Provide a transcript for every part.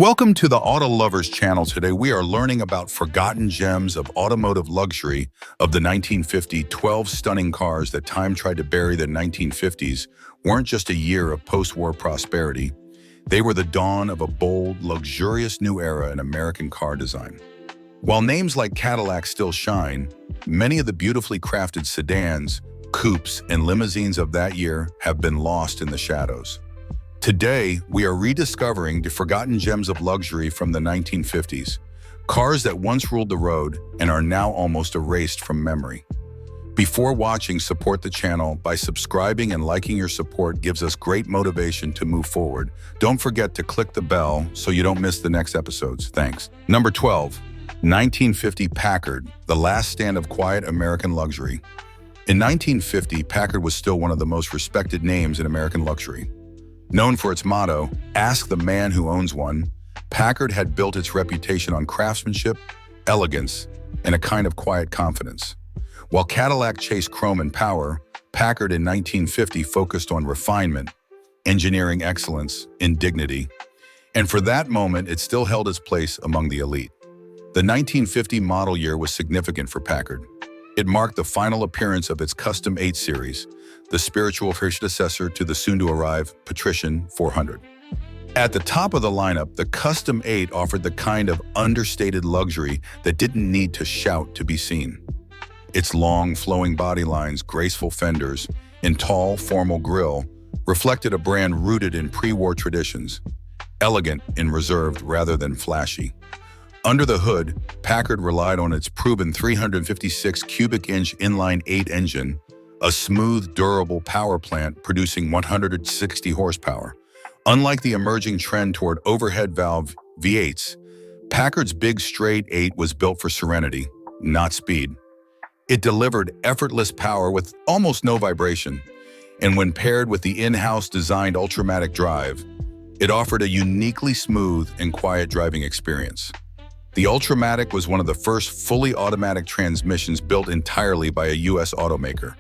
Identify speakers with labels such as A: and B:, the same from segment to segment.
A: Welcome to the Auto Lovers channel. Today we are learning about forgotten gems of automotive luxury of the 1950. 12 stunning cars that time tried to bury. The 1950s weren't just a year of post-war prosperity. They were the dawn of a bold, luxurious new era in American car design. While names like Cadillac still shine, many of the beautifully crafted sedans, coupes, and limousines of that year have been lost in the shadows. Today, we are rediscovering the forgotten gems of luxury from the 1950s, cars that once ruled the road and are now almost erased from memory. Before watching, support the channel by subscribing and liking. Your support gives us great motivation to move forward. Don't forget to click the bell so you don't miss the next episodes. Thanks. Number 12, 1950 Packard, the last stand of quiet American luxury. In 1950, Packard was still one of the most respected names in American luxury. Known for its motto, "Ask the man who owns one," Packard had built its reputation on craftsmanship, elegance, and a kind of quiet confidence. While Cadillac chased chrome and power, Packard in 1950 focused on refinement, engineering excellence, and dignity. And for that moment, it still held its place among the elite. The 1950 model year was significant for Packard. It marked the final appearance of its Custom 8 series, the spiritual predecessor to the soon-to-arrive Patrician 400. At the top of the lineup, the Custom 8 offered the kind of understated luxury that didn't need to shout to be seen. Its long, flowing body lines, graceful fenders, and tall, formal grille reflected a brand rooted in pre-war traditions, elegant and reserved rather than flashy. Under the hood, Packard relied on its proven 356 cubic inch inline-8 engine, a smooth, durable power plant producing 160 horsepower. Unlike the emerging trend toward overhead valve V8s, Packard's big straight 8 was built for serenity, not speed. It delivered effortless power with almost no vibration, and when paired with the in-house designed Ultramatic drive, it offered a uniquely smooth and quiet driving experience. The Ultramatic was one of the first fully automatic transmissions built entirely by a U.S. automaker,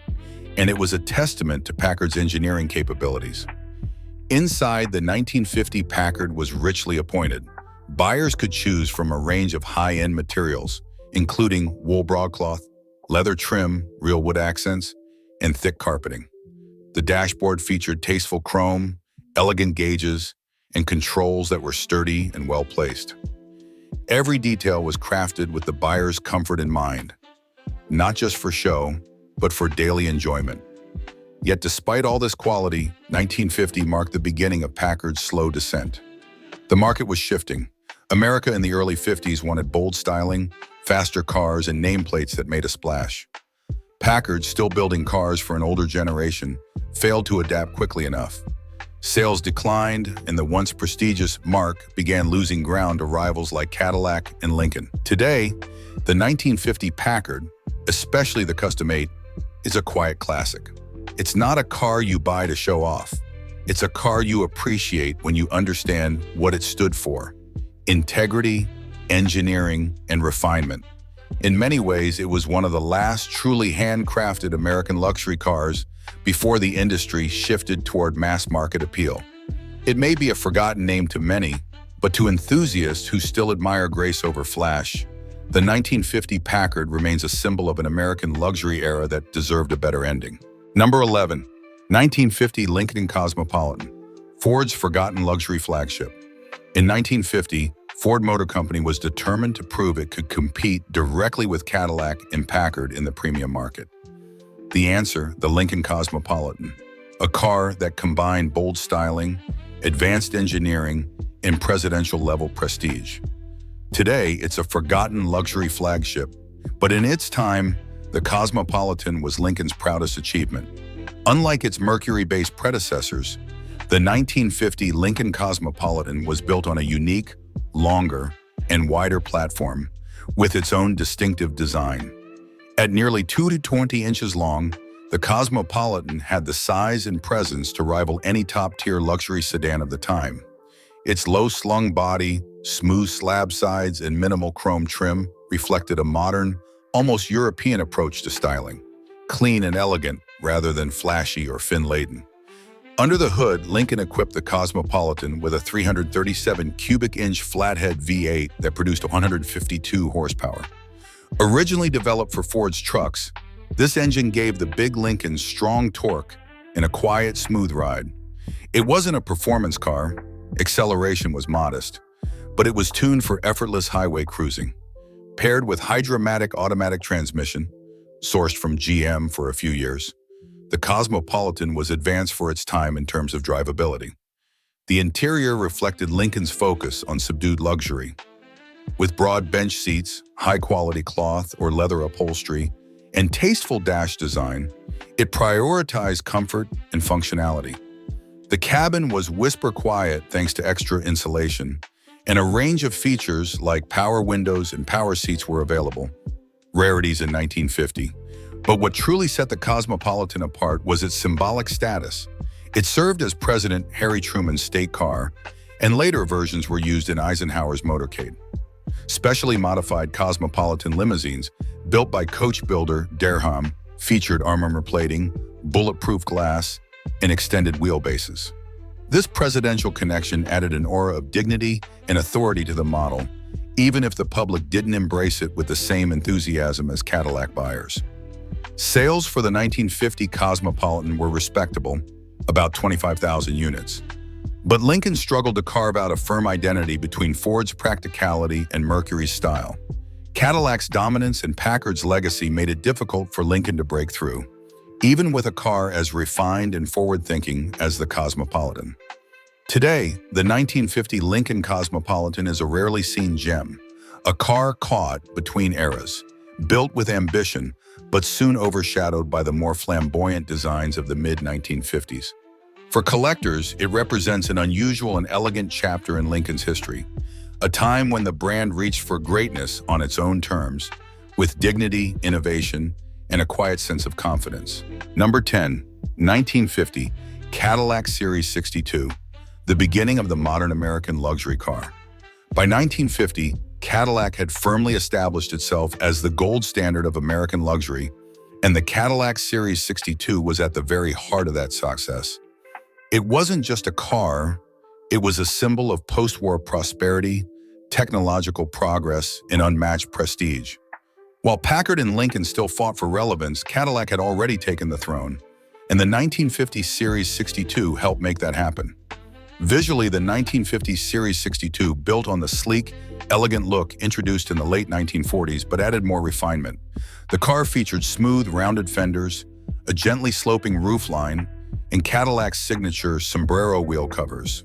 A: and it was a testament to Packard's engineering capabilities. Inside, the 1950 Packard was richly appointed. Buyers could choose from a range of high-end materials, including wool broadcloth, leather trim, real wood accents, and thick carpeting. The dashboard featured tasteful chrome, elegant gauges, and controls that were sturdy and well-placed. Every detail was crafted with the buyer's comfort in mind, not just for show, but for daily enjoyment. Yet despite all this quality, 1950 marked the beginning of Packard's slow descent. The market was shifting. America in the early 50s wanted bold styling, faster cars, and nameplates that made a splash. Packard, still building cars for an older generation, failed to adapt quickly enough. Sales declined, and the once prestigious marque began losing ground to rivals like Cadillac and Lincoln. Today, the 1950 Packard, especially the Custom 8, is a quiet classic. It's not a car you buy to show off. It's a car you appreciate when you understand what it stood for: integrity, engineering, and refinement. In many ways, it was one of the last truly handcrafted American luxury cars before the industry shifted toward mass market appeal. It may be a forgotten name to many, but to enthusiasts who still admire grace over flash, the 1950 Packard remains a symbol of an American luxury era that deserved a better ending. Number 11, 1950 Lincoln Cosmopolitan, Ford's forgotten luxury flagship. In 1950, Ford Motor Company was determined to prove it could compete directly with Cadillac and Packard in the premium market. The answer, the Lincoln Cosmopolitan, a car that combined bold styling, advanced engineering, and presidential-level prestige. Today, it's a forgotten luxury flagship, but in its time, the Cosmopolitan was Lincoln's proudest achievement. Unlike its Mercury-based predecessors, the 1950 Lincoln Cosmopolitan was built on a unique, longer, and wider platform with its own distinctive design. At nearly 2 to 20 inches long, the Cosmopolitan had the size and presence to rival any top-tier luxury sedan of the time. Its low-slung body, smooth slab sides, and minimal chrome trim reflected a modern, almost European approach to styling, clean and elegant rather than flashy or fin-laden. Under the hood, Lincoln equipped the Cosmopolitan with a 337 cubic inch flathead V8 that produced 152 horsepower. Originally developed for Ford's trucks, this engine gave the big Lincoln strong torque and a quiet, smooth ride. It wasn't a performance car, acceleration was modest, but it was tuned for effortless highway cruising. Paired with Hydra-matic automatic transmission, sourced from GM for a few years, the Cosmopolitan was advanced for its time in terms of drivability. The interior reflected Lincoln's focus on subdued luxury. With broad bench seats, high-quality cloth or leather upholstery, and tasteful dash design, it prioritized comfort and functionality. The cabin was whisper quiet thanks to extra insulation, and a range of features like power windows and power seats were available. Rarities in 1950. But what truly set the Cosmopolitan apart was its symbolic status. It served as President Harry Truman's state car, and later versions were used in Eisenhower's motorcade. Specially modified Cosmopolitan limousines, built by coach builder Derham, featured armor plating, bulletproof glass, and extended wheelbases. This presidential connection added an aura of dignity and authority to the model, even if the public didn't embrace it with the same enthusiasm as Cadillac buyers. Sales for the 1950 Cosmopolitan were respectable, about 25,000 units. But Lincoln struggled to carve out a firm identity between Ford's practicality and Mercury's style. Cadillac's dominance and Packard's legacy made it difficult for Lincoln to break through, even with a car as refined and forward-thinking as the Cosmopolitan. Today, the 1950 Lincoln Cosmopolitan is a rarely seen gem, a car caught between eras, built with ambition, but soon overshadowed by the more flamboyant designs of the mid-1950s. For collectors, it represents an unusual and elegant chapter in Lincoln's history, a time when the brand reached for greatness on its own terms, with dignity, innovation, and a quiet sense of confidence. Number 10, 1950, Cadillac Series 62, the beginning of the modern American luxury car. By 1950, Cadillac had firmly established itself as the gold standard of American luxury, and the Cadillac Series 62 was at the very heart of that success. It wasn't just a car, it was a symbol of post-war prosperity, technological progress, and unmatched prestige. While Packard and Lincoln still fought for relevance, Cadillac had already taken the throne, and the 1950 Series 62 helped make that happen. Visually, the 1950 Series 62 built on the sleek, elegant look introduced in the late 1940s but added more refinement. The car featured smooth, rounded fenders, a gently sloping roofline, and Cadillac's signature sombrero wheel covers.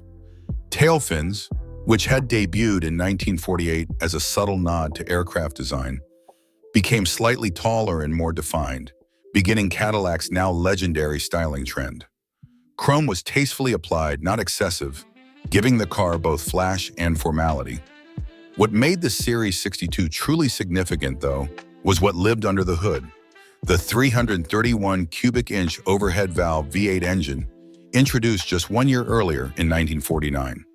A: Tail fins, which had debuted in 1948 as a subtle nod to aircraft design, became slightly taller and more defined, beginning Cadillac's now legendary styling trend. Chrome was tastefully applied, not excessive, giving the car both flash and formality. What made the Series 62 truly significant, though, was what lived under the hood. The 331 cubic inch overhead valve V8 engine, introduced just 1 year earlier in 1949.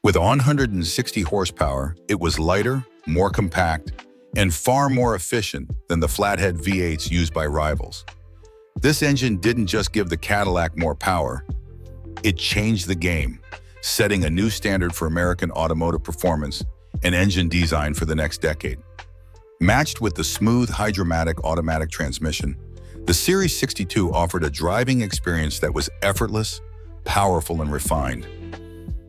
A: With 160 horsepower, it was lighter, more compact, and far more efficient than the flathead V8s used by rivals. This engine didn't just give the Cadillac more power, it changed the game, setting a new standard for American automotive performance and engine design for the next decade. Matched with the smooth Hydra-matic automatic transmission, the Series 62 offered a driving experience that was effortless, powerful, and refined.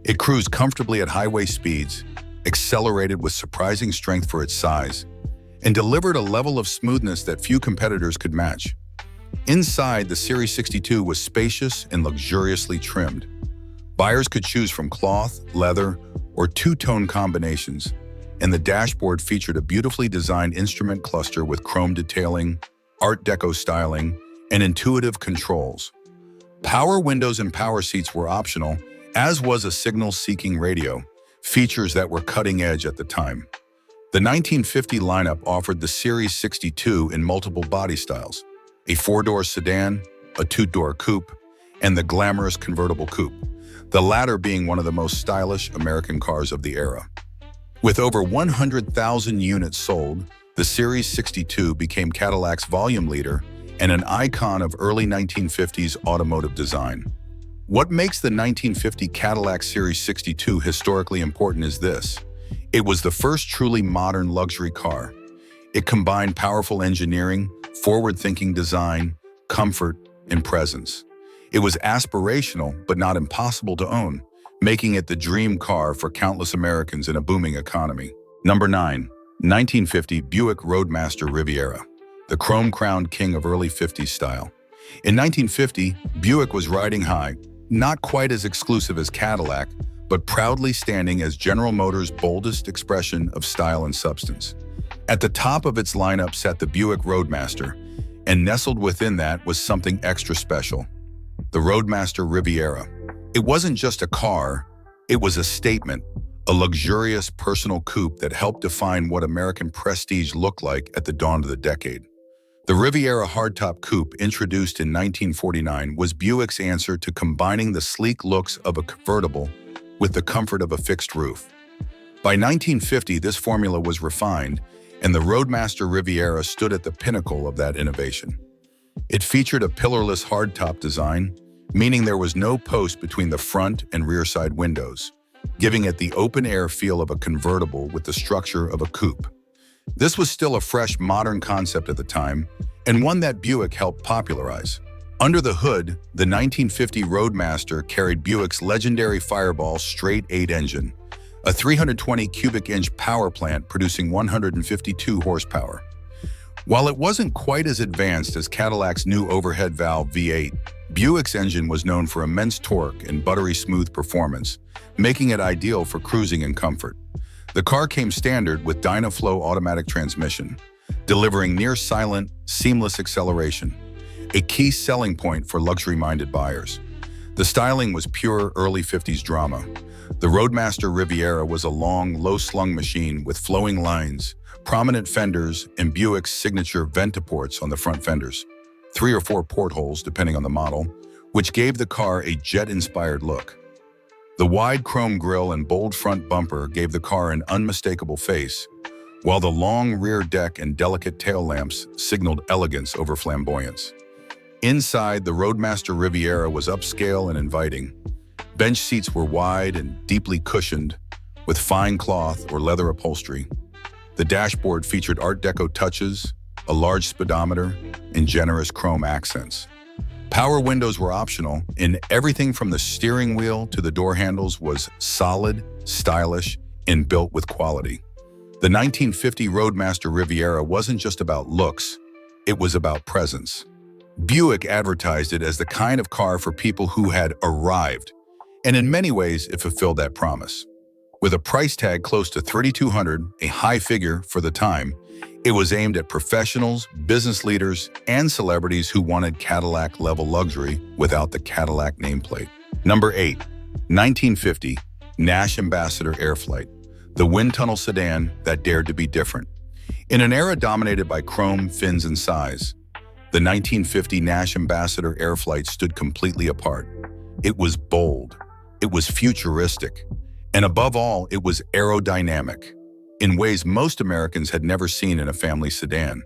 A: It cruised comfortably at highway speeds, accelerated with surprising strength for its size, and delivered a level of smoothness that few competitors could match. Inside, the Series 62 was spacious and luxuriously trimmed. Buyers could choose from cloth, leather, or two-tone combinations, and the dashboard featured a beautifully designed instrument cluster with chrome detailing, Art Deco styling, and intuitive controls. Power windows and power seats were optional, as was a signal-seeking radio, features that were cutting-edge at the time. The 1950 lineup offered the Series 62 in multiple body styles: a four-door sedan, a two-door coupe, and the glamorous convertible coupe, the latter being one of the most stylish American cars of the era. With over 100,000 units sold, the Series 62 became Cadillac's volume leader and an icon of early 1950s automotive design. What makes the 1950 Cadillac Series 62 historically important is this. It was the first truly modern luxury car. It combined powerful engineering, forward-thinking design, comfort, and presence. It was aspirational, but not impossible to own, making it the dream car for countless Americans in a booming economy. Number 9. 1950 Buick Roadmaster Riviera, the chrome-crowned king of early 50s style. In 1950, Buick was riding high, not quite as exclusive as Cadillac, but proudly standing as General Motors' boldest expression of style and substance. At the top of its lineup sat the Buick Roadmaster, and nestled within that was something extra special: the Roadmaster Riviera. It wasn't just a car, it was a statement, a luxurious personal coupe that helped define what American prestige looked like at the dawn of the decade. The Riviera hardtop coupe, introduced in 1949, was Buick's answer to combining the sleek looks of a convertible with the comfort of a fixed roof. By 1950, this formula was refined, and the Roadmaster Riviera stood at the pinnacle of that innovation. It featured a pillarless hardtop design, meaning there was no post between the front and rear side windows, giving it the open-air feel of a convertible with the structure of a coupe. This was still a fresh, modern concept at the time, and one that Buick helped popularize. Under the hood, the 1950 Roadmaster carried Buick's legendary Fireball straight-8 engine, a 320 cubic inch power plant producing 152 horsepower. While it wasn't quite as advanced as Cadillac's new overhead valve V8, Buick's engine was known for immense torque and buttery smooth performance, making it ideal for cruising and comfort. The car came standard with Dynaflow automatic transmission, delivering near-silent, seamless acceleration, a key selling point for luxury-minded buyers. The styling was pure early 50s drama. The Roadmaster Riviera was a long, low-slung machine with flowing lines, prominent fenders, and Buick's signature vent-to-ports on the front fenders, 3 or 4 portholes depending on the model, which gave the car a jet-inspired look. The wide chrome grille and bold front bumper gave the car an unmistakable face, while the long rear deck and delicate tail lamps signaled elegance over flamboyance. Inside, the Roadmaster Riviera was upscale and inviting. Bench seats were wide and deeply cushioned, with fine cloth or leather upholstery. The dashboard featured Art Deco touches, a large speedometer, and generous chrome accents. Power windows were optional, and everything from the steering wheel to the door handles was solid, stylish, and built with quality. The 1950 Roadmaster Riviera wasn't just about looks, it was about presence. Buick advertised it as the kind of car for people who had arrived, and in many ways it fulfilled that promise. With a price tag close to $3,200, a high figure for the time, it was aimed at professionals, business leaders, and celebrities who wanted Cadillac-level luxury without the Cadillac nameplate. Number 8. 1950 Nash Ambassador Airflight, the wind tunnel sedan that dared to be different. In an era dominated by chrome, fins, and size, the 1950 Nash Ambassador Airflight stood completely apart. It was bold, it was futuristic, and above all, it was aerodynamic, in ways most Americans had never seen in a family sedan.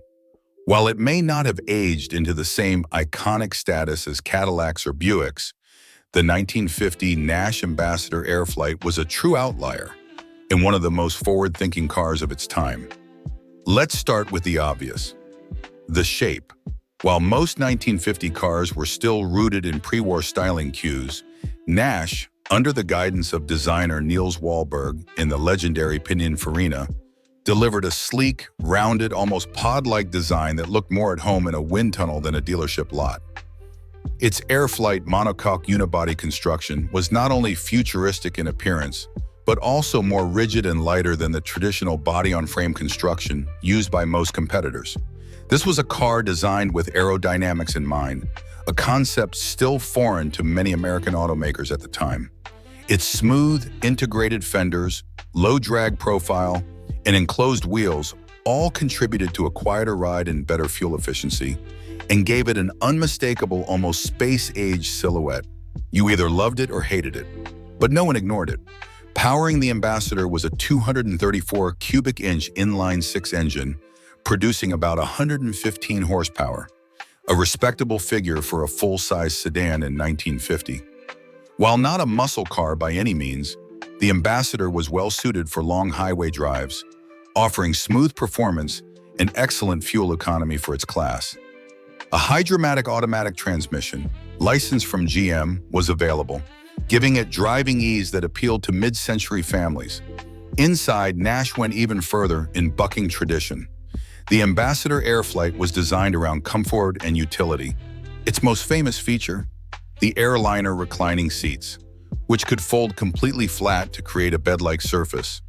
A: While it may not have aged into the same iconic status as Cadillacs or Buicks, the 1950 Nash Ambassador Airflight was a true outlier and one of the most forward-thinking cars of its time. Let's start with the obvious: the shape. While most 1950 cars were still rooted in pre-war styling cues, Nash, under the guidance of designer Niels Wahlberg in the legendary Pininfarina, delivered a sleek, rounded, almost pod-like design that looked more at home in a wind tunnel than a dealership lot. Its Airflight monocoque unibody construction was not only futuristic in appearance, but also more rigid and lighter than the traditional body-on-frame construction used by most competitors. This was a car designed with aerodynamics in mind, a concept still foreign to many American automakers at the time. Its smooth, integrated fenders, low drag profile, and enclosed wheels all contributed to a quieter ride and better fuel efficiency, and gave it an unmistakable, almost space-age silhouette. You either loved it or hated it, but no one ignored it. Powering the Ambassador was a 234 cubic inch inline-6 engine, producing about 115 horsepower, a respectable figure for a full-size sedan in 1950. While not a muscle car by any means, the Ambassador was well suited for long highway drives, offering smooth performance and excellent fuel economy for its class. A hydromatic automatic transmission, licensed from GM, was available, giving it driving ease that appealed to mid-century families. Inside, Nash went even further in bucking tradition. The Ambassador Airflight was designed around comfort and utility. Its most famous feature? The airliner reclining seats, which could fold completely flat to create a bed-like surface,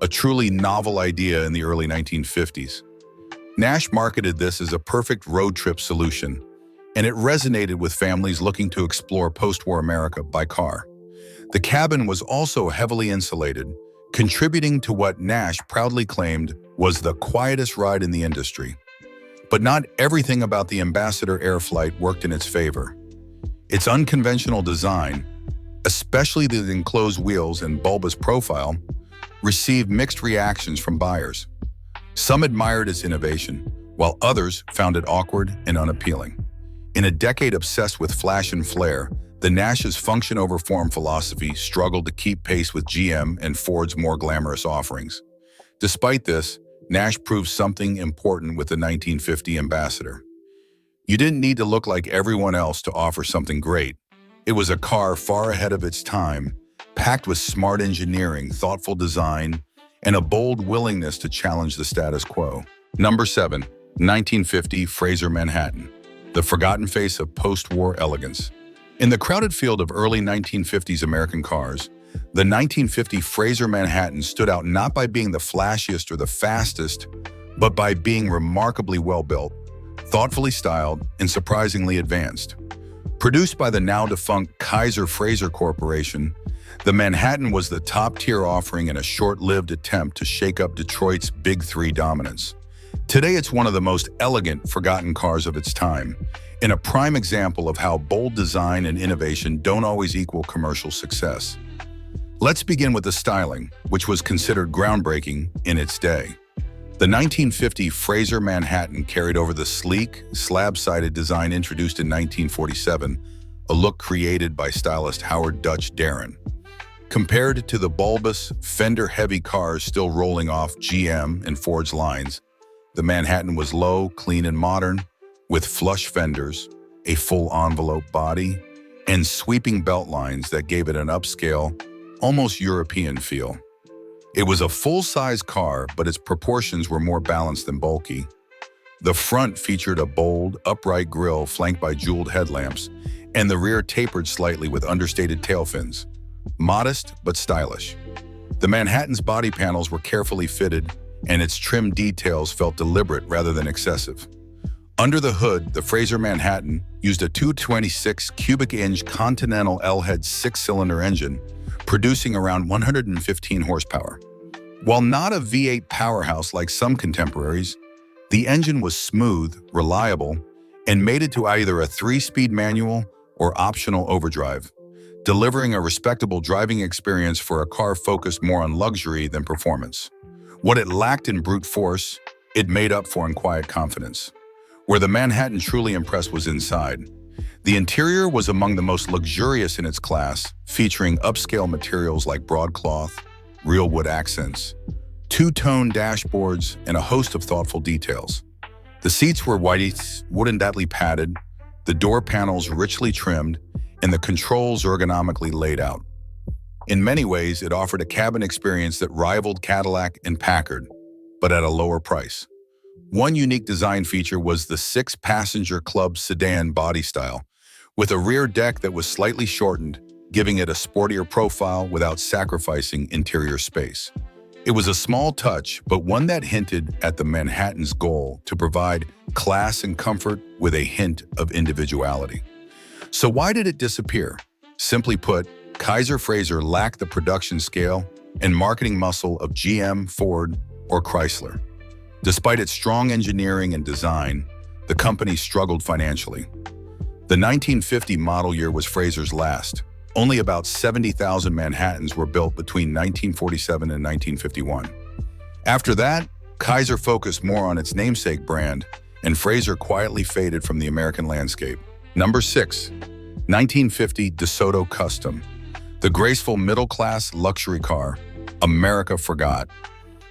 A: a truly novel idea in the early 1950s. Nash marketed this as a perfect road trip solution, and it resonated with families looking to explore post-war America by car. The cabin was also heavily insulated, contributing to what Nash proudly claimed was the quietest ride in the industry. But not everything about the Ambassador Airflight worked in its favor. Its unconventional design, especially the enclosed wheels and bulbous profile, received mixed reactions from buyers. Some admired its innovation, while others found it awkward and unappealing. In a decade obsessed with flash and flare, the Nash's function over form philosophy struggled to keep pace with GM and Ford's more glamorous offerings. Despite this, Nash proved something important with the 1950 Ambassador. You didn't need to look like everyone else to offer something great. It was a car far ahead of its time, packed with smart engineering, thoughtful design, and a bold willingness to challenge the status quo. Number 7. 1950 Fraser Manhattan, the forgotten face of post-war elegance. In the crowded field of early 1950s American cars, the 1950 Fraser Manhattan stood out not by being the flashiest or the fastest, but by being remarkably well-built, thoughtfully styled, and surprisingly advanced. Produced by the now-defunct Kaiser Fraser Corporation, the Manhattan was the top-tier offering in a short-lived attempt to shake up Detroit's Big Three dominance. Today, it's one of the most elegant, forgotten cars of its time, and a prime example of how bold design and innovation don't always equal commercial success. Let's begin with the styling, which was considered groundbreaking in its day. The 1950 Fraser Manhattan carried over the sleek, slab-sided design introduced in 1947, a look created by stylist Howard Dutch Darren. Compared to the bulbous, fender-heavy cars still rolling off GM and Ford's lines, the Manhattan was low, clean, and modern, with flush fenders, a full envelope body, and sweeping belt lines that gave it an upscale, almost European feel. It was a full-size car, but its proportions were more balanced than bulky. The front featured a bold, upright grille flanked by jeweled headlamps, and the rear tapered slightly with understated tail fins. Modest but stylish. The Manhattan's body panels were carefully fitted, and its trim details felt deliberate rather than excessive. Under the hood, the Fraser Manhattan used a 226 cubic inch Continental L-head six-cylinder engine, producing around 115 horsepower. While not a V8 powerhouse like some contemporaries, the engine was smooth, reliable, and mated to either a 3-speed manual or optional overdrive, delivering a respectable driving experience for a car focused more on luxury than performance. What it lacked in brute force, it made up for in quiet confidence. Where the Manhattan truly impressed was inside. The interior was among the most luxurious in its class, featuring upscale materials like broadcloth, real wood accents, two-tone dashboards, and a host of thoughtful details. The seats were white, wooden-daintily padded, the door panels richly trimmed, and the controls ergonomically laid out. In many ways, it offered a cabin experience that rivaled Cadillac and Packard, but at a lower price. One unique design feature was the 6-passenger club sedan body style, with a rear deck that was slightly shortened, giving it a sportier profile without sacrificing interior space. It was a small touch, but one that hinted at the Manhattan's goal to provide class and comfort with a hint of individuality. So why did it disappear? Simply put, Kaiser Fraser lacked the production scale and marketing muscle of GM, Ford, or Chrysler. Despite its strong engineering and design, the company struggled financially. The 1950 model year was Fraser's last. Only about 70,000 Manhattans were built between 1947 and 1951. After that, Kaiser focused more on its namesake brand, and Fraser quietly faded from the American landscape. Number 6. 1950 DeSoto Custom, the graceful middle-class luxury car America forgot.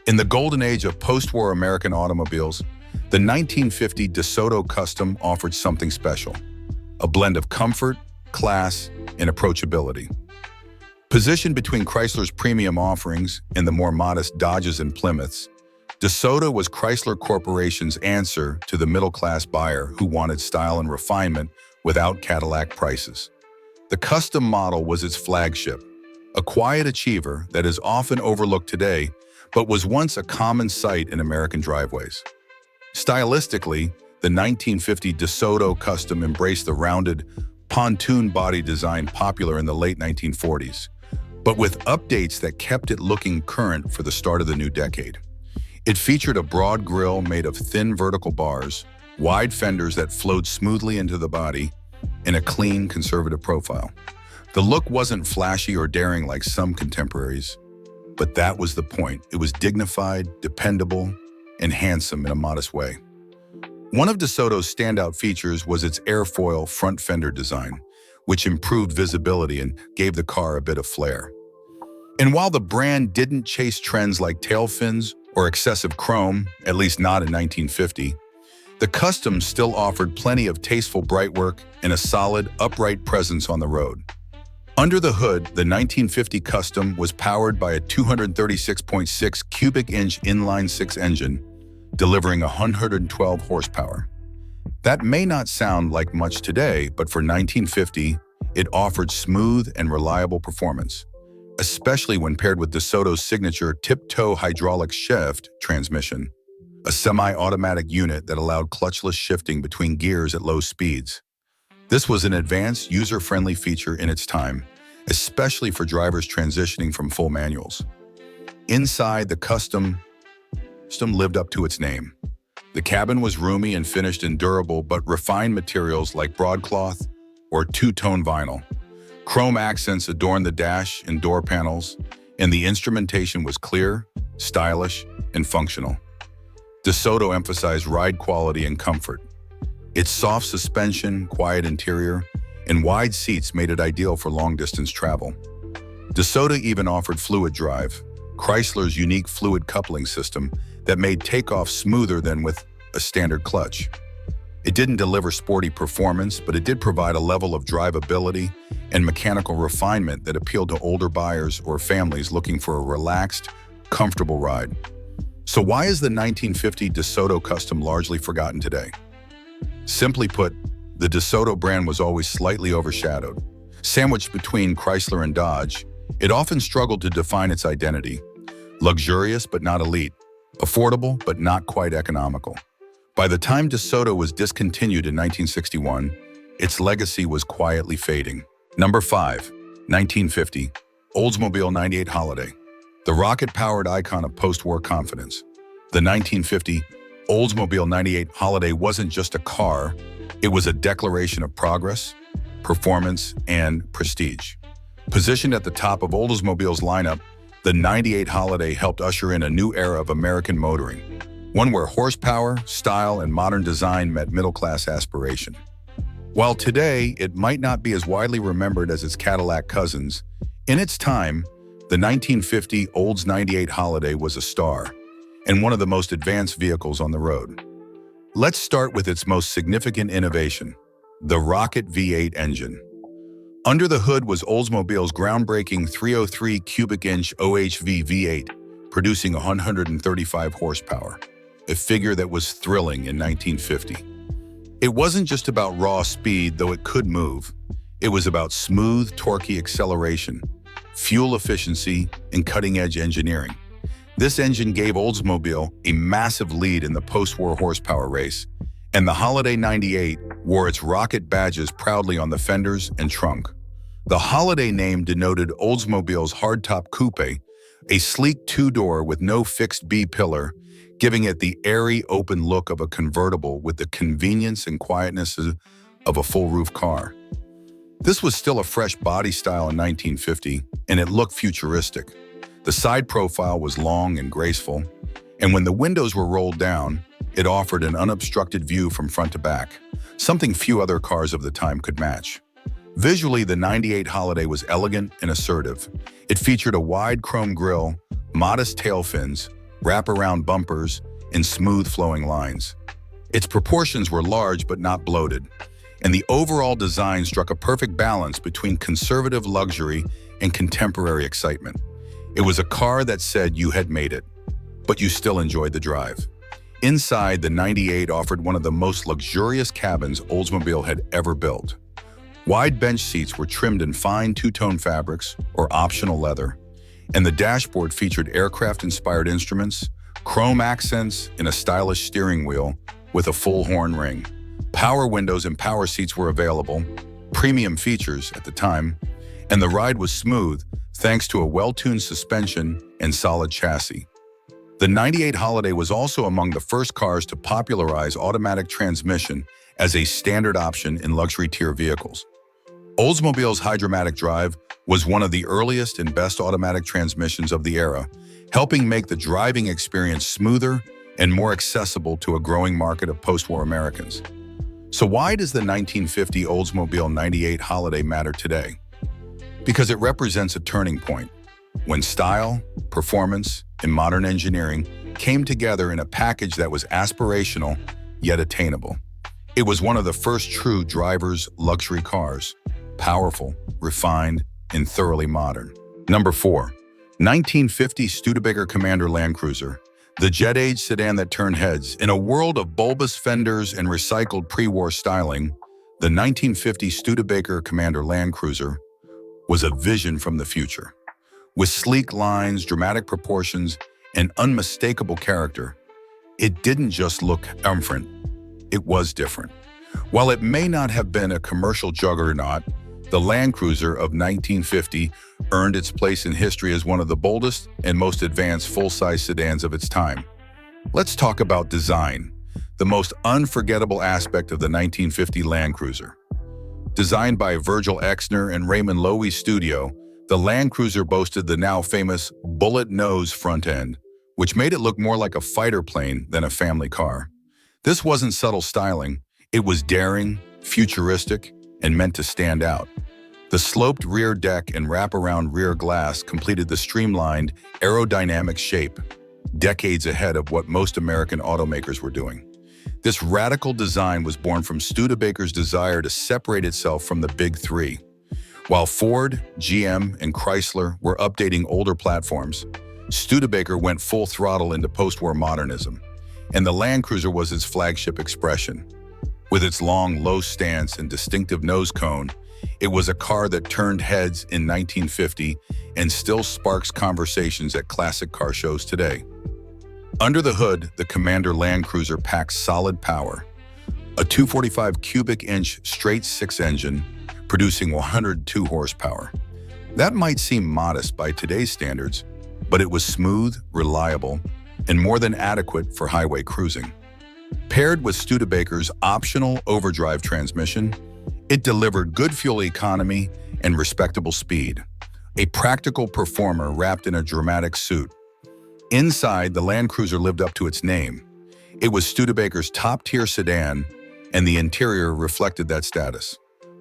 A: In the golden age of post-war American automobiles, the 1950 DeSoto Custom offered something special, a blend of comfort, class, and approachability. Positioned between Chrysler's premium offerings and the more modest Dodges and Plymouths, DeSoto was Chrysler Corporation's answer to the middle-class buyer who wanted style and refinement without Cadillac prices. The Custom model was its flagship, a quiet achiever that is often overlooked today, but was once a common sight in American driveways. Stylistically, the 1950 DeSoto Custom embraced the rounded, pontoon body design popular in the late 1940s, but with updates that kept it looking current for the start of the new decade. It featured a broad grille made of thin vertical bars, wide fenders that flowed smoothly into the body, and a clean, conservative profile. The look wasn't flashy or daring like some contemporaries, but that was the point. It was dignified, dependable, and handsome in a modest way. One of DeSoto's standout features was its airfoil front fender design, which improved visibility and gave the car a bit of flair. And while the brand didn't chase trends like tail fins or excessive chrome, at least not in 1950, the Custom still offered plenty of tasteful brightwork and a solid, upright presence on the road. Under the hood, the 1950 Custom was powered by a 236.6 cubic inch inline-six engine, delivering 112 horsepower. That may not sound like much today, but for 1950, it offered smooth and reliable performance, especially when paired with DeSoto's signature tip-toe hydraulic shift transmission, a semi-automatic unit that allowed clutchless shifting between gears at low speeds. This was an advanced, user-friendly feature in its time, especially for drivers transitioning from full manuals. Inside, the Custom lived up to its name. The cabin was roomy and finished in durable but refined materials like broadcloth or two-tone vinyl. Chrome accents adorned the dash and door panels, and the instrumentation was clear, stylish, and functional. DeSoto emphasized ride quality and comfort. Its soft suspension, quiet interior, and wide seats made it ideal for long-distance travel. DeSoto even offered fluid drive, Chrysler's unique fluid coupling system that made takeoff smoother than with a standard clutch. It didn't deliver sporty performance, but it did provide a level of drivability and mechanical refinement that appealed to older buyers or families looking for a relaxed, comfortable ride. So why is the 1950 DeSoto Custom largely forgotten today? Simply put, the DeSoto brand was always slightly overshadowed. Sandwiched between Chrysler and Dodge, it often struggled to define its identity. Luxurious but not elite, affordable but not quite economical. By the time DeSoto was discontinued in 1961, its legacy was quietly fading. Number 5, 1950, Oldsmobile 98 Holiday, the rocket-powered icon of post-war confidence. The 1950 Oldsmobile 98 Holiday wasn't just a car, it was a declaration of progress, performance, and prestige. Positioned at the top of Oldsmobile's lineup, the 98 Holiday helped usher in a new era of American motoring, one where horsepower, style, and modern design met middle-class aspiration. While today it might not be as widely remembered as its Cadillac cousins, in its time, the 1950 Olds 98 Holiday was a star and one of the most advanced vehicles on the road. Let's start with its most significant innovation, the Rocket V8 engine. Under the hood was Oldsmobile's groundbreaking 303 cubic inch OHV V8, producing 135 horsepower, a figure that was thrilling in 1950. It wasn't just about raw speed, though it could move. It was about smooth, torquey acceleration, fuel efficiency, and cutting-edge engineering. This engine gave Oldsmobile a massive lead in the post-war horsepower race, and the Holiday 98 wore its rocket badges proudly on the fenders and trunk. The Holiday name denoted Oldsmobile's hardtop coupe, a sleek two-door with no fixed B-pillar, giving it the airy, open look of a convertible with the convenience and quietness of a full-roof car. This was still a fresh body style in 1950, and it looked futuristic. The side profile was long and graceful, and when the windows were rolled down, it offered an unobstructed view from front to back, something few other cars of the time could match. Visually, the 98 Holiday was elegant and assertive. It featured a wide chrome grille, modest tail fins, wraparound bumpers, and smooth flowing lines. Its proportions were large but not bloated, and the overall design struck a perfect balance between conservative luxury and contemporary excitement. It was a car that said you had made it, but you still enjoyed the drive. Inside, the 98 offered one of the most luxurious cabins Oldsmobile had ever built. Wide bench seats were trimmed in fine two-tone fabrics or optional leather, and the dashboard featured aircraft-inspired instruments, chrome accents, and a stylish steering wheel with a full horn ring. Power windows and power seats were available, premium features at the time, and the ride was smooth thanks to a well-tuned suspension and solid chassis. The 98 Holiday was also among the first cars to popularize automatic transmission as a standard option in luxury tier vehicles. Oldsmobile's Hydromatic drive was one of the earliest and best automatic transmissions of the era, helping make the driving experience smoother and more accessible to a growing market of post-war Americans. So why does the 1950 Oldsmobile 98 Holiday matter today? Because it represents a turning point, when style, performance, and modern engineering came together in a package that was aspirational yet attainable. It was one of the first true driver's luxury cars, powerful, refined, and thoroughly modern. Number 4. 1950 Studebaker Commander Land Cruiser, the jet-age sedan that turned heads. In a world of bulbous fenders and recycled pre-war styling, the 1950 Studebaker Commander Land Cruiser was a vision from the future. With sleek lines, dramatic proportions, and unmistakable character, it didn't just look triumphant, it was different. While it may not have been a commercial juggernaut, the Land Cruiser of 1950 earned its place in history as one of the boldest and most advanced full-size sedans of its time. Let's talk about design, the most unforgettable aspect of the 1950 Land Cruiser. Designed by Virgil Exner and Raymond Loewy's studio, the Land Cruiser boasted the now famous bullet nose front end, which made it look more like a fighter plane than a family car. This wasn't subtle styling, it was daring, futuristic, and meant to stand out. The sloped rear deck and wraparound rear glass completed the streamlined, aerodynamic shape, decades ahead of what most American automakers were doing. This radical design was born from Studebaker's desire to separate itself from the Big Three. While Ford, GM, and Chrysler were updating older platforms, Studebaker went full throttle into post-war modernism, and the Land Cruiser was its flagship expression. With its long, low stance and distinctive nose cone, it was a car that turned heads in 1950 and still sparks conversations at classic car shows today. Under the hood, the Commander Land Cruiser packs solid power. A 245 cubic inch straight-six engine producing 102 horsepower. That might seem modest by today's standards, but it was smooth, reliable, and more than adequate for highway cruising. Paired with Studebaker's optional overdrive transmission, it delivered good fuel economy and respectable speed, a practical performer wrapped in a dramatic suit. Inside, the Land Cruiser lived up to its name. It was Studebaker's top-tier sedan, and the interior reflected that status.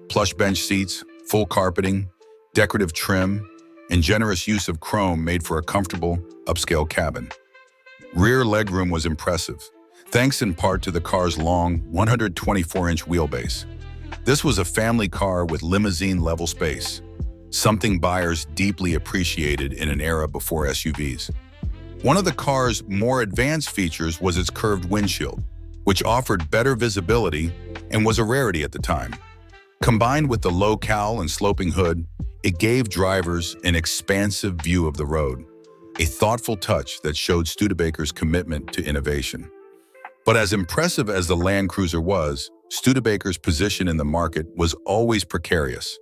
A: Plush bench seats, full carpeting, decorative trim, and generous use of chrome made for a comfortable, upscale cabin. Rear legroom was impressive, thanks in part to the car's long 124-inch wheelbase. This was a family car with limousine-level space, something buyers deeply appreciated in an era before SUVs. One of the car's more advanced features was its curved windshield, which offered better visibility and was a rarity at the time. Combined with the low cowl and sloping hood, it gave drivers an expansive view of the road, a thoughtful touch that showed Studebaker's commitment to innovation. But as impressive as the Land Cruiser was, Studebaker's position in the market was always precarious.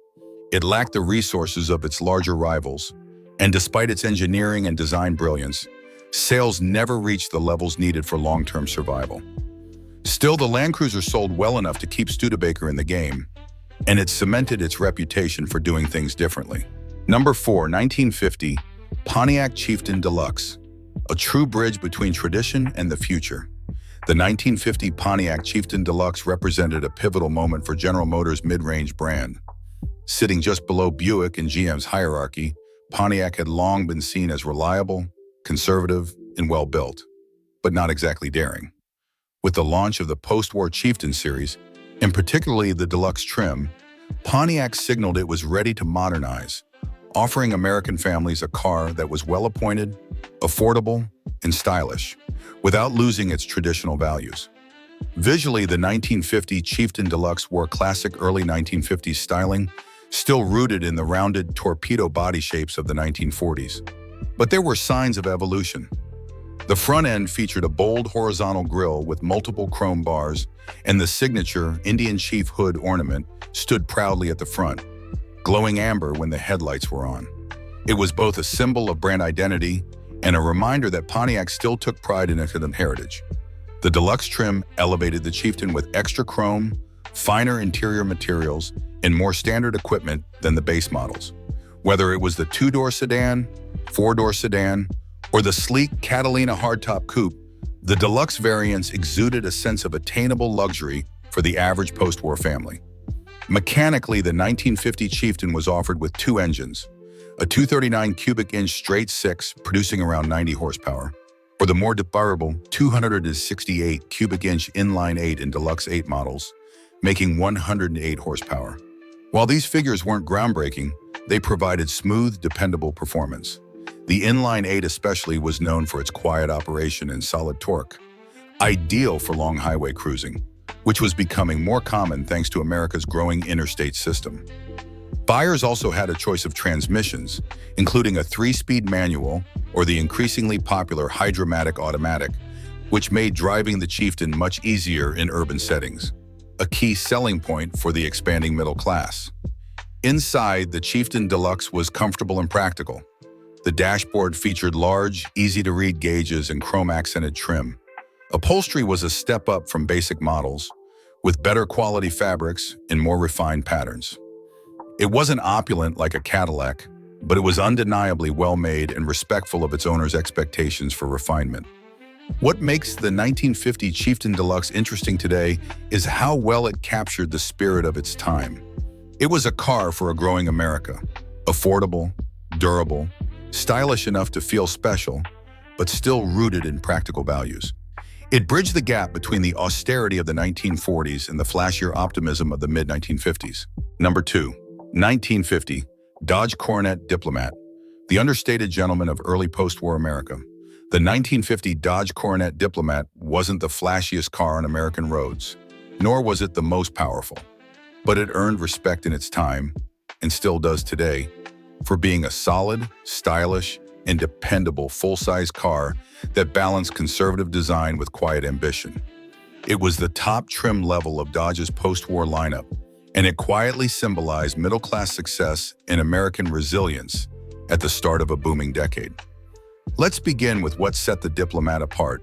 A: It lacked the resources of its larger rivals, and despite its engineering and design brilliance, sales never reached the levels needed for long-term survival. Still, the Land Cruiser sold well enough to keep Studebaker in the game, and it cemented its reputation for doing things differently. Number 4, 1950, Pontiac Chieftain Deluxe, a true bridge between tradition and the future. The 1950 Pontiac Chieftain Deluxe represented a pivotal moment for General Motors' mid-range brand. Sitting just below Buick in GM's hierarchy, Pontiac had long been seen as reliable, conservative, and well-built, but not exactly daring. With the launch of the post-war Chieftain series, and particularly the deluxe trim, Pontiac signaled it was ready to modernize, offering American families a car that was well-appointed, affordable, and stylish, without losing its traditional values. Visually, the 1950 Chieftain Deluxe wore classic early 1950s styling, still rooted in the rounded torpedo body shapes of the 1940s. But there were signs of evolution. The front end featured a bold horizontal grille with multiple chrome bars, and the signature Indian Chief hood ornament stood proudly at the front, glowing amber when the headlights were on. It was both a symbol of brand identity and a reminder that Pontiac still took pride in its heritage. The deluxe trim elevated the Chieftain with extra chrome, finer interior materials, and more standard equipment than the base models. Whether it was the two-door sedan, four-door sedan, or the sleek Catalina hardtop coupe, the deluxe variants exuded a sense of attainable luxury for the average post-war family. Mechanically, the 1950 Chieftain was offered with two engines, a 239 cubic inch straight six producing around 90 horsepower, or the more desirable 268 cubic inch inline 8 in Deluxe 8 models, making 108 horsepower. While these figures weren't groundbreaking, they provided smooth, dependable performance. The inline 8 especially was known for its quiet operation and solid torque, ideal for long highway cruising, which was becoming more common thanks to America's growing interstate system. Buyers also had a choice of transmissions, including a 3-speed manual or the increasingly popular Hydra-matic automatic, which made driving the Chieftain much easier in urban settings, a key selling point for the expanding middle class. Inside, the Chieftain Deluxe was comfortable and practical. The dashboard featured large, easy-to-read gauges and chrome-accented trim. Upholstery was a step up from basic models, with better quality fabrics and more refined patterns. It wasn't opulent like a Cadillac, but it was undeniably well-made and respectful of its owner's expectations for refinement. What makes the 1950 Chieftain Deluxe interesting today is how well it captured the spirit of its time. It was a car for a growing America, affordable, durable, stylish enough to feel special, but still rooted in practical values. It bridged the gap between the austerity of the 1940s and the flashier optimism of the mid-1950s. Number 2. 1950, Dodge Coronet Diplomat, the understated gentleman of early post-war America. The 1950 Dodge Coronet Diplomat wasn't the flashiest car on American roads, nor was it the most powerful, but it earned respect in its time, and still does today, for being a solid, stylish, and dependable full-size car that balanced conservative design with quiet ambition. It was the top trim level of Dodge's post-war lineup, and it quietly symbolized middle-class success and American resilience at the start of a booming decade. Let's begin with what set the Diplomat apart.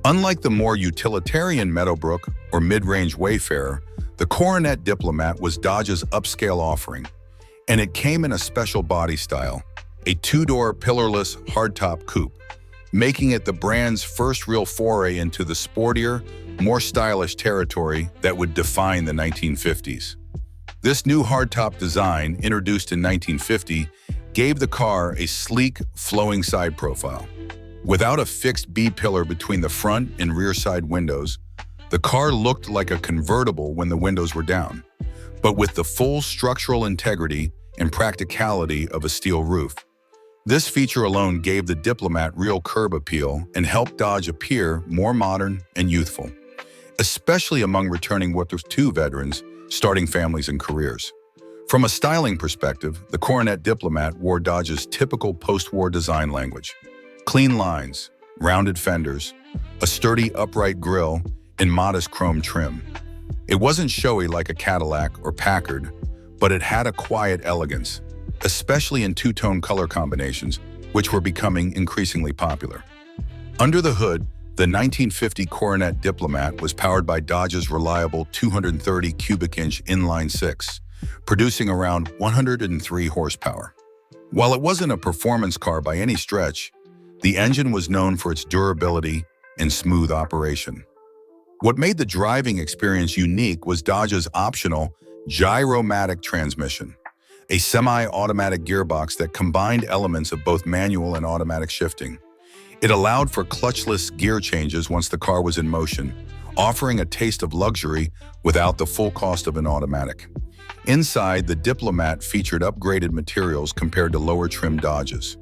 A: Unlike the more utilitarian Meadowbrook or mid-range Wayfarer, the Coronet Diplomat was Dodge's upscale offering, and it came in a special body style, a two-door pillarless hardtop coupe, making it the brand's first real foray into the sportier, more stylish territory that would define the 1950s. This new hardtop design, introduced in 1950, gave the car a sleek, flowing side profile. Without a fixed B-pillar between the front and rear side windows, the car looked like a convertible when the windows were down, but with the full structural integrity and practicality of a steel roof. This feature alone gave the Diplomat real curb appeal and helped Dodge appear more modern and youthful, especially among returning World War II veterans starting families and careers. From a styling perspective, the Coronet Diplomat wore Dodge's typical post-war design language: clean lines, rounded fenders, a sturdy upright grille, and modest chrome trim. It wasn't showy like a Cadillac or Packard, but it had a quiet elegance, especially in two-tone color combinations, which were becoming increasingly popular. Under the hood, the 1950 Coronet Diplomat was powered by Dodge's reliable 230 cubic inch inline 6, producing around 103 horsepower. While it wasn't a performance car by any stretch, the engine was known for its durability and smooth operation. What made the driving experience unique was Dodge's optional Gyromatic transmission, a semi-automatic gearbox that combined elements of both manual and automatic shifting. It allowed for clutchless gear changes once the car was in motion, offering a taste of luxury without the full cost of an automatic. Inside, the Diplomat featured upgraded materials compared to lower trim Dodges.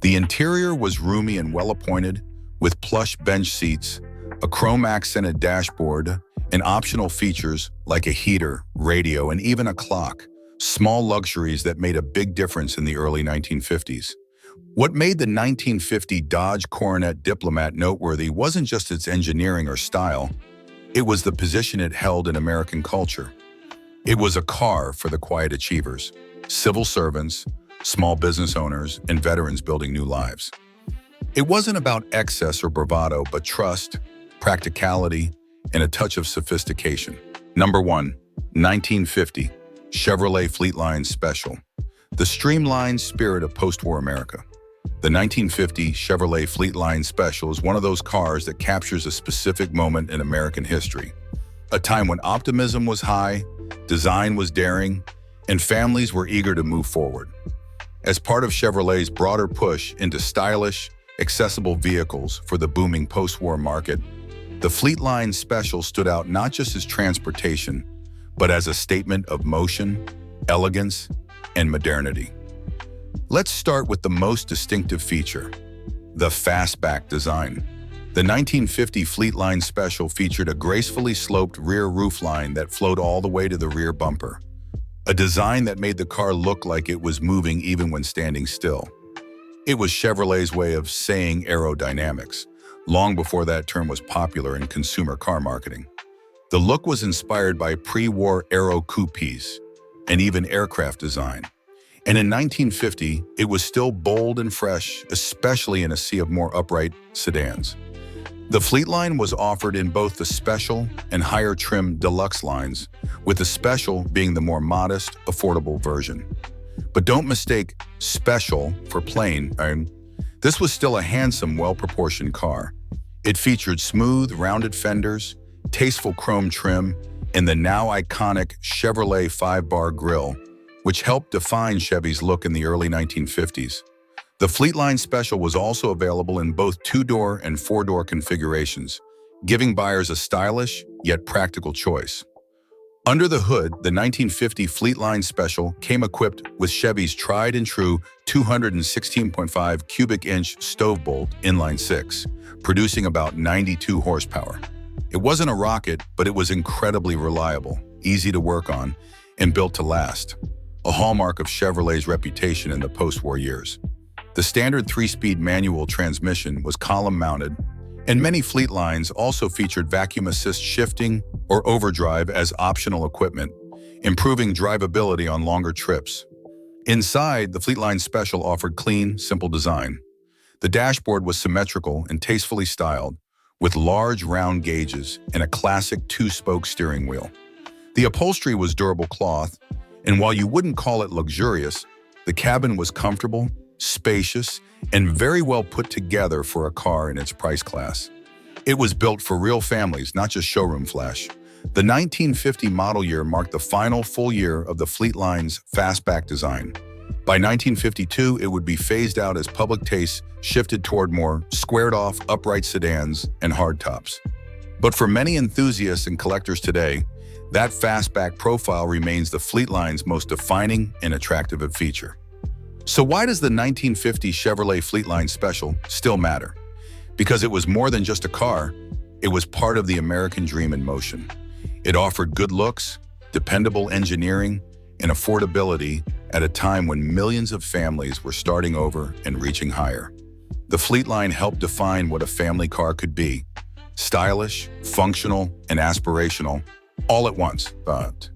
A: The interior was roomy and well-appointed, with plush bench seats, a chrome-accented dashboard, and optional features like a heater, radio, and even a clock, small luxuries that made a big difference in the early 1950s. What made the 1950 Dodge Coronet Diplomat noteworthy wasn't just its engineering or style, it was the position it held in American culture. It was a car for the quiet achievers, civil servants, small business owners, and veterans building new lives. It wasn't about excess or bravado, but trust, practicality, and a touch of sophistication. Number 1, 1950, Chevrolet Fleetline Special. The streamlined spirit of post-war America. The 1950 Chevrolet Fleetline Special is one of those cars that captures a specific moment in American history. A time when optimism was high, design was daring, and families were eager to move forward. As part of Chevrolet's broader push into stylish, accessible vehicles for the booming post-war market, the Fleetline Special stood out not just as transportation, but as a statement of motion, elegance, and modernity. Let's start with the most distinctive feature, the fastback design. The 1950 Fleetline Special featured a gracefully sloped rear roofline that flowed all the way to the rear bumper, a design that made the car look like it was moving even when standing still. It was Chevrolet's way of saying aerodynamics, long before that term was popular in consumer car marketing. The look was inspired by pre-war aero coupes and even aircraft design. And in 1950, it was still bold and fresh, especially in a sea of more upright sedans. The Fleetline was offered in both the Special and higher trim Deluxe lines, with the Special being the more modest, affordable version. But don't mistake Special for plain. This was still a handsome, well-proportioned car. It featured smooth, rounded fenders, tasteful chrome trim, and the now iconic Chevrolet 5-bar grille, which helped define Chevy's look in the early 1950s. The Fleetline Special was also available in both 2-door and 4-door configurations, giving buyers a stylish yet practical choice. Under the hood, the 1950 Fleetline Special came equipped with Chevy's tried-and-true 216.5 cubic inch Stovebolt inline-six, producing about 92 horsepower. It wasn't a rocket, but it was incredibly reliable, easy to work on, and built to last, a hallmark of Chevrolet's reputation in the post-war years. The standard 3-speed manual transmission was column-mounted, and many Fleetlines also featured vacuum assist shifting or overdrive as optional equipment, improving drivability on longer trips. Inside, the Fleetline Special offered clean, simple design. The dashboard was symmetrical and tastefully styled, with large round gauges and a classic 2-spoke steering wheel. The upholstery was durable cloth, and while you wouldn't call it luxurious, the cabin was comfortable, spacious, and very well put together for a car in its price class. It was built for real families, not just showroom flash. The 1950 model year marked the final full year of the Fleetline's fastback design. By 1952, it would be phased out as public taste shifted toward more squared-off, upright sedans and hardtops. But for many enthusiasts and collectors today, that fastback profile remains the Fleetline's most defining and attractive feature. So why does the 1950 Chevrolet Fleetline Special still matter? Because it was more than just a car, it was part of the American dream in motion. It offered good looks, dependable engineering, and affordability at a time when millions of families were starting over and reaching higher. The Fleetline helped define what a family car could be: stylish, functional, and aspirational, all at once. But